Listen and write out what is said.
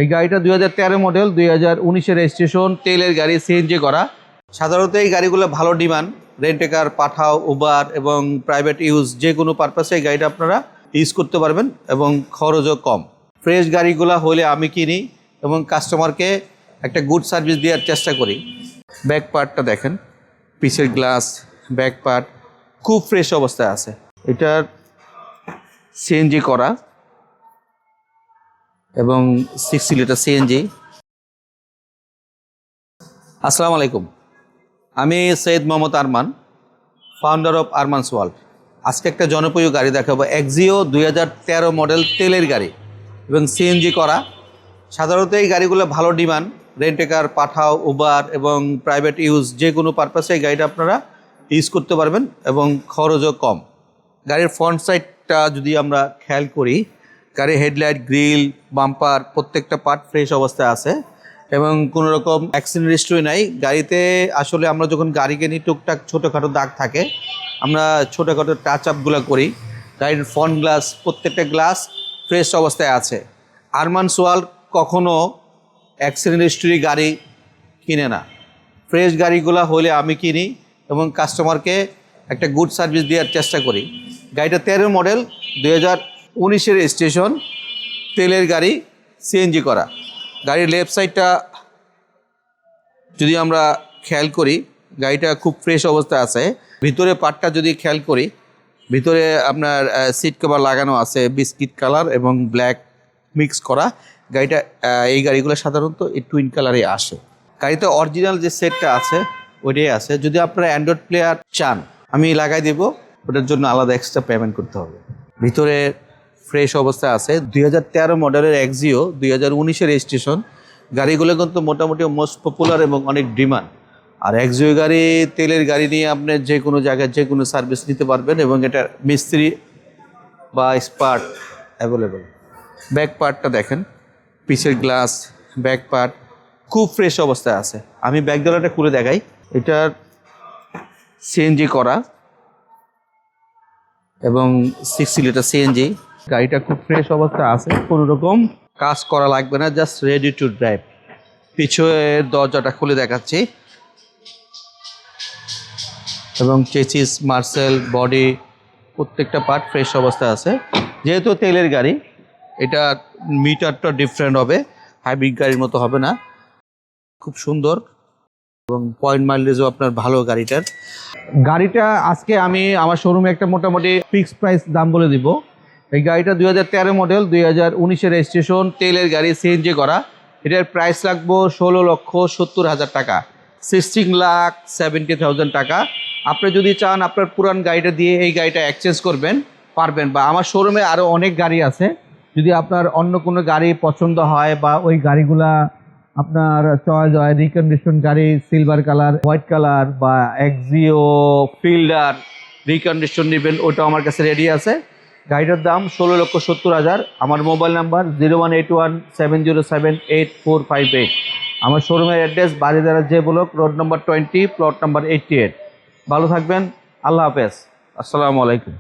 এই গাড়িটা 2013 model, 2019-এর registration, তেলের গাড়ি, সিএনজি করা। সাধারণত এই গাড়িগুলো ভালো ডিমান্ড, রেন্টেকার, পাঠাও, উবার এবং প্রাইভেট ইউজ যে কোনো পারপাসে এই গাড়িটা আপনারা ইউজ করতে পারবেন এবং খরচও কম। ফ্রেশ গাড়িগুলো হলে আমি কিনি এবং কাস্টমারকে একটা গুড সার্ভিস দেওয়ার চেষ্টা করি। ব্যাক পার্টটা দেখেন, পিছের গ্লাস, ব্যাক পার্ট খুব ফ্রেশ অবস্থায় আছে। এটার সিএনজি করা এবং 6 লিটার সিএনজি। আসসালামু আলাইকুম, আমি Syed Mohammad Arman, founder of Arman's world. আজকে একটা জনপ্রিয় গাড়ি দেখাবো, এক্সিও 2013 মডেল, তেলের গাড়ি এবং সিএনজি করা। সাধারণত এই গাড়িগুলো ভালো ডিমান্ড, রেন্টেকার, পাঠাও, উবার এবং প্রাইভেট ইউজ যে কোনো পারপাসে এই গাড়িটা আপনারা ইউজ করতে পারবেন এবং খরচও কম। গাড়ির ফ্রন্ট সাইডটা যদি আমরা খেয়াল করি, গাড়ির হেডলাইট, গ্রিল, বাম্পার প্রত্যেকটা পার্ট ফ্রেশ অবস্থায় আছে এবং কোনো রকম অ্যাক্সিডেন্ট হিস্ট্রি নাই। গাড়িতে আসলে আমরা যখন গাড়ি কিনি টুকটাক ছোটোখাটো দাগ থাকে, আমরা ছোটোখাটো টাচ আপগুলো করি। গাড়ির ফ্রন্ট গ্লাস, প্রত্যেকটা গ্লাস ফ্রেশ অবস্থায় আছে। আরমানস ওয়ার্ল্ড কখনো অ্যাক্সিডেন্ট হিস্ট্রি গাড়ি কিনে না। ফ্রেশ গাড়িগুলো হলে আমি কিনি এবং কাস্টমারকে একটা গুড সার্ভিস দেওয়ার চেষ্টা করি। গাড়িটা 13 মডেল, 2019-এর রেজিস্ট্রেশন, তেলের গাড়ি, সিএনজি করা। গাড়ির লেফট সাইডটা যদি আমরা খেয়াল করি, গাড়িটা খুব ফ্রেশ অবস্থায় আছে। ভিতরে পার্টটা যদি খেয়াল করি, ভিতরে আপনার সিট কভার লাগানো আছে বিস্কিট কালার এবং ব্ল্যাক মিক্স করা। গাড়িটা এই গাড়িগুলো সাধারণত এই টুইন কালারে আসে। গাড়িতে অরিজিনাল যে সেটটা আছে ওইটাই আছে। যদি আপনারা অ্যান্ড্রয়েড প্লেয়ার চান আমি লাগাই দেবো, ওটার জন্য আলাদা এক্সট্রা পেমেন্ট করতে হবে। ভিতরে ফ্রেশ অবস্থায় আছে। 2013 মডেলের এক্সিও, 2019-এর রেজিস্ট্রেশন। গাড়িগুলো কিন্তু মোটামুটি মোস্ট পপুলার এবং অনেক ডিমান্ড। আর এক্সিও গাড়ি, তেলের গাড়ি নিয়ে আপনি যে কোনো জায়গায় যে কোনো সার্ভিস নিতে পারবেন এবং এটা মিস্ত্রি বা স্পার্ট অ্যাভেলেবেল। ব্যাক পার্টটা দেখেন, পিছের গ্লাস, ব্যাক পার্ট খুব ফ্রেশ অবস্থায় আছে। আমি ব্যাক ডোরটা খুলে দেখাই। এটার সিএনজি করা এবং 6 লিটার সিএনজি। গাড়িটা খুব ফ্রেশ অবস্থায় আছে, কোনো রকম কাজ করা লাগবে না, জাস্ট রেডি টু ড্রাইভ। পিছনের দরজাটা খুলে দেখাচ্ছি এবং চেসিস, মার্সেল, বডি প্রত্যেকটা পার্ট ফ্রেশ অবস্থায় আছে। যেহেতু তেলের গাড়ি, এটা মিটারটা ডিফারেন্ট হবে, হাইব্রিড গাড়ির মতো হবে না। খুব সুন্দর এবং পয়েন্ট মাইলেজও আপনার ভালো গাড়িটা আজকে আমি আমার শোরুমে একটা মোটামুটি ফিক্সড প্রাইস দাম বলে দিব। এই গাড়িটা 2013 মডেল, 2019-এর রেজিস্ট্রেশন, তেলের গাড়ি, সিএনজি করা। এটার প্রাইস রাখবো 16,70,000 টাকা, 16,70,000 টাকা। আপনি যদি চান আপনার পুরান গাড়িটা দিয়ে এই গাড়িটা এক্সচেঞ্জ করবেন পারবেন, বা আমার শোরুমে আরও অনেক গাড়ি আছে। যদি আপনার অন্য কোনো গাড়ি পছন্দ হয় বা ওই গাড়িগুলা আপনার চয়েস হয়, রিকন্ডিশন গাড়ি, সিলভার কালার, হোয়াইট কালার বা এক্সিও ফিল্ডার রিকন্ডিশন নেবেন, ওটা আমার কাছে রেডি আছে। গাড়িটার দাম 16,70,000। আমার মোবাইল নাম্বার 0181-707-8458। আমার শোরুমের অ্যাড্রেস বাড়িদারা যে block, road number 20, plot number 88। ভালো থাকবেন, আল্লাহ হাফেজ, আসসালামু আলাইকুম।